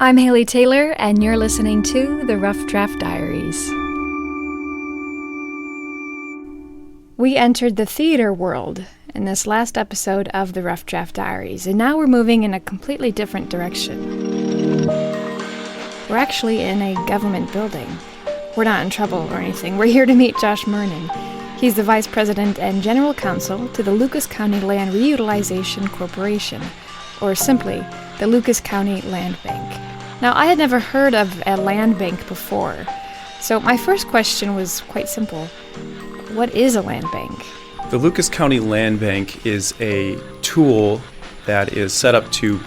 I'm Haley Taylor, and you're listening to the Rough Draft Diaries. We entered the theater world in this last episode of the Rough Draft Diaries, and now we're moving in a completely different direction. We're actually in a government building. We're not in trouble or anything. We're here to meet Josh Murnen. He's the Vice President and General Counsel to the Lucas County Land Reutilization Corporation, or simply, the Lucas County Land Bank. Now, I had never heard of a land bank before, so my first question was quite simple. What is a land bank? The Lucas County Land Bank is a tool that is set up to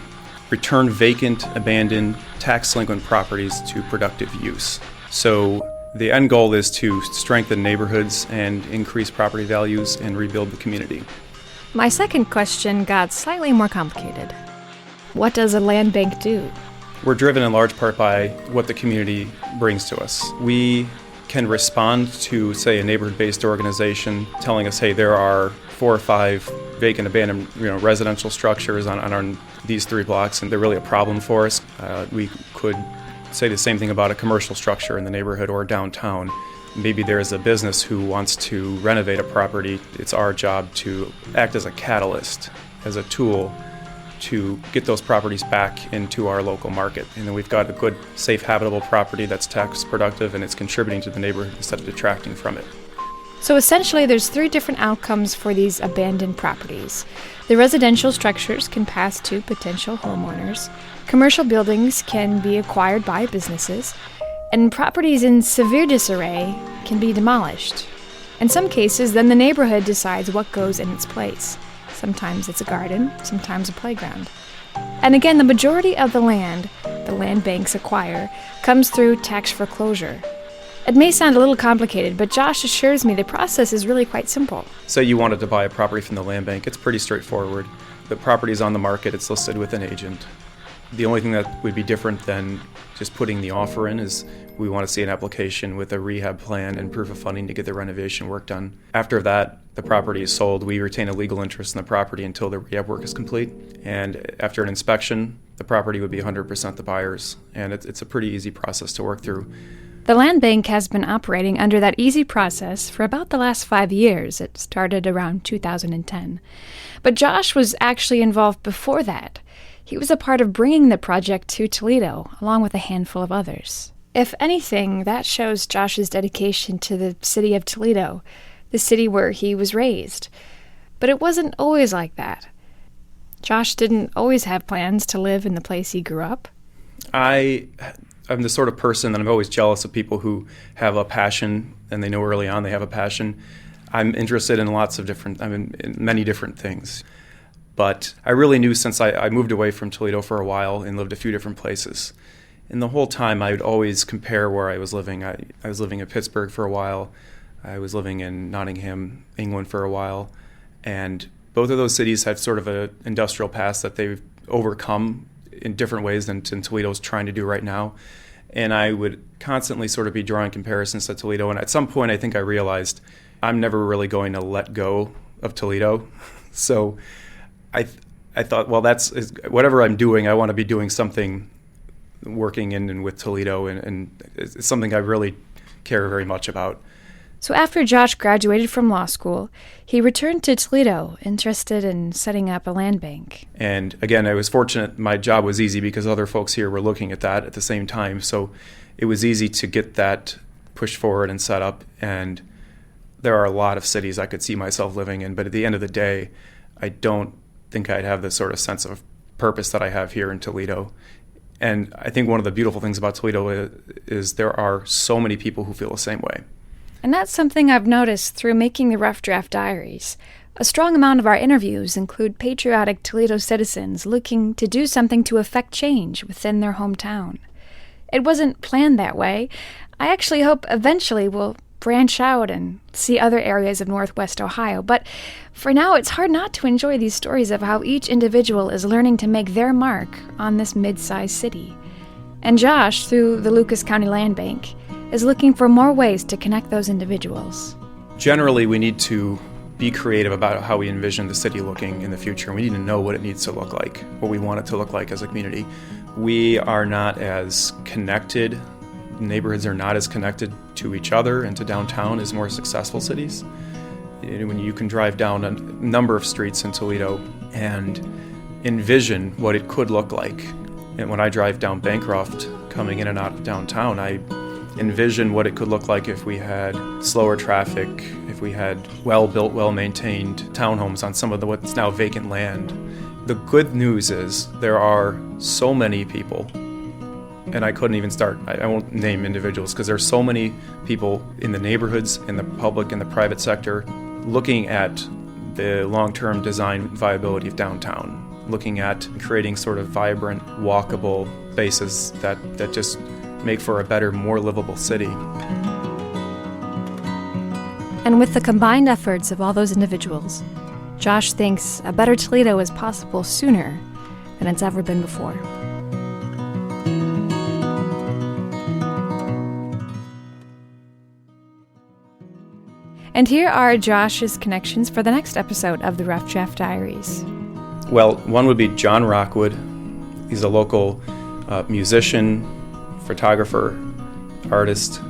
return vacant, abandoned, tax-delinquent properties to productive use. So the end goal is to strengthen neighborhoods and increase property values and rebuild the community. My second question got slightly more complicated. What does a land bank do? We're driven in large part by what the community brings to us. We can respond to, say, a neighborhood-based organization telling us, hey, there are 4 or 5 vacant, abandoned, residential structures on these 3 blocks, and they're really a problem for us. We could say the same thing about a commercial structure in the neighborhood or downtown. Maybe there is a business who wants to renovate a property. It's our job to act as a catalyst, as a tool to get those properties back into our local market. And then we've got a good, safe, habitable property that's tax productive and it's contributing to the neighborhood instead of detracting from it. So essentially there's 3 different outcomes for these abandoned properties. The residential structures can pass to potential homeowners, commercial buildings can be acquired by businesses, and properties in severe disarray can be demolished. In some cases, then the neighborhood decides what goes in its place. Sometimes it's a garden, sometimes a playground. And again, the majority of the land banks acquire comes through tax foreclosure. It may sound a little complicated, but Josh assures me the process is really quite simple. Say you wanted to buy a property from the land bank, it's pretty straightforward. The property is on the market, it's listed with an agent. The only thing that would be different than just putting the offer in is we want to see an application with a rehab plan and proof of funding to get the renovation work done. After that, the property is sold. We retain a legal interest in the property until the rehab work is complete. And after an inspection, the property would be 100% the buyer's. And it's a pretty easy process to work through. The land bank has been operating under that easy process for about the last 5 years. It started around 2010. But Josh was actually involved before that. He was a part of bringing the project to Toledo, along with a handful of others. If anything, that shows Josh's dedication to the city of Toledo, the city where he was raised. But it wasn't always like that. Josh didn't always have plans to live in the place he grew up. I'm the sort of person that I'm always jealous of people who have a passion, and they know early on they have a passion. I'm interested in in many different things. But I really knew since I moved away from Toledo for a while and lived a few different places. And the whole time I would always compare where I was living. I was living in Pittsburgh for a while. I was living in Nottingham, England for a while. And both of those cities had sort of an industrial past that they've overcome in different ways than Toledo's trying to do right now. And I would constantly sort of be drawing comparisons to Toledo. And at some point I think I realized I'm never really going to let go of Toledo. So I thought, well, whatever I'm doing, I want to be doing something working in and with Toledo, and it's something I really care very much about. So after Josh graduated from law school, he returned to Toledo, interested in setting up a land bank. And again, I was fortunate. My job was easy because other folks here were looking at that at the same time. So it was easy to get that pushed forward and set up. And there are a lot of cities I could see myself living in, but at the end of the day, I don't think I'd have the sort of sense of purpose that I have here in Toledo. And I think one of the beautiful things about Toledo is there are so many people who feel the same way. And that's something I've noticed through making the Rough Draft Diaries. A strong amount of our interviews include patriotic Toledo citizens looking to do something to affect change within their hometown. It wasn't planned that way. I actually hope eventually we'll branch out and see other areas of Northwest Ohio. But for now, it's hard not to enjoy these stories of how each individual is learning to make their mark on this mid-sized city. And Josh, through the Lucas County Land Bank, is looking for more ways to connect those individuals. Generally, we need to be creative about how we envision the city looking in the future. We need to know what it needs to look like, what we want it to look like as a community. We are not as connected. Neighborhoods are not as connected to each other and to downtown as more successful cities. When you can drive down a number of streets in Toledo and envision what it could look like. And when I drive down Bancroft, coming in and out of downtown, I envision what it could look like if we had slower traffic, if we had well-built, well-maintained townhomes on some of what's now vacant land. The good news is there are so many people, and I couldn't even start, I won't name individuals, because there's so many people in the neighborhoods, in the public, in the private sector, looking at the long-term design viability of downtown, looking at creating sort of vibrant, walkable spaces that just make for a better, more livable city. And with the combined efforts of all those individuals, Josh thinks a better Toledo is possible sooner than it's ever been before. And here are Josh's connections for the next episode of the Rough Draft Diaries. Well, one would be John Rockwood. He's a local musician, photographer, artist.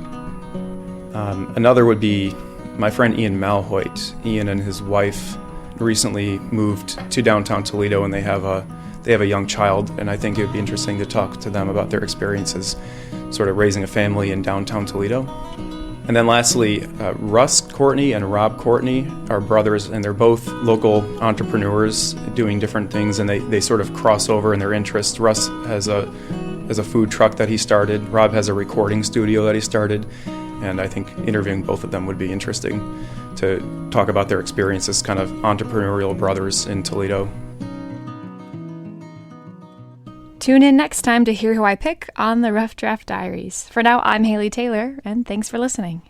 Another would be my friend Ian Malhoit. Ian and his wife recently moved to downtown Toledo, and they have a young child, and I think it would be interesting to talk to them about their experiences sort of raising a family in downtown Toledo. And then lastly, Russ Courtney and Rob Courtney are brothers, and they're both local entrepreneurs doing different things, and they sort of cross over in their interests. Russ has a food truck that he started. Rob has a recording studio that he started, and I think interviewing both of them would be interesting to talk about their experiences, kind of entrepreneurial brothers in Toledo. Tune in next time to hear who I pick on the Rough Draft Diaries. For now, I'm Haley Taylor, and thanks for listening.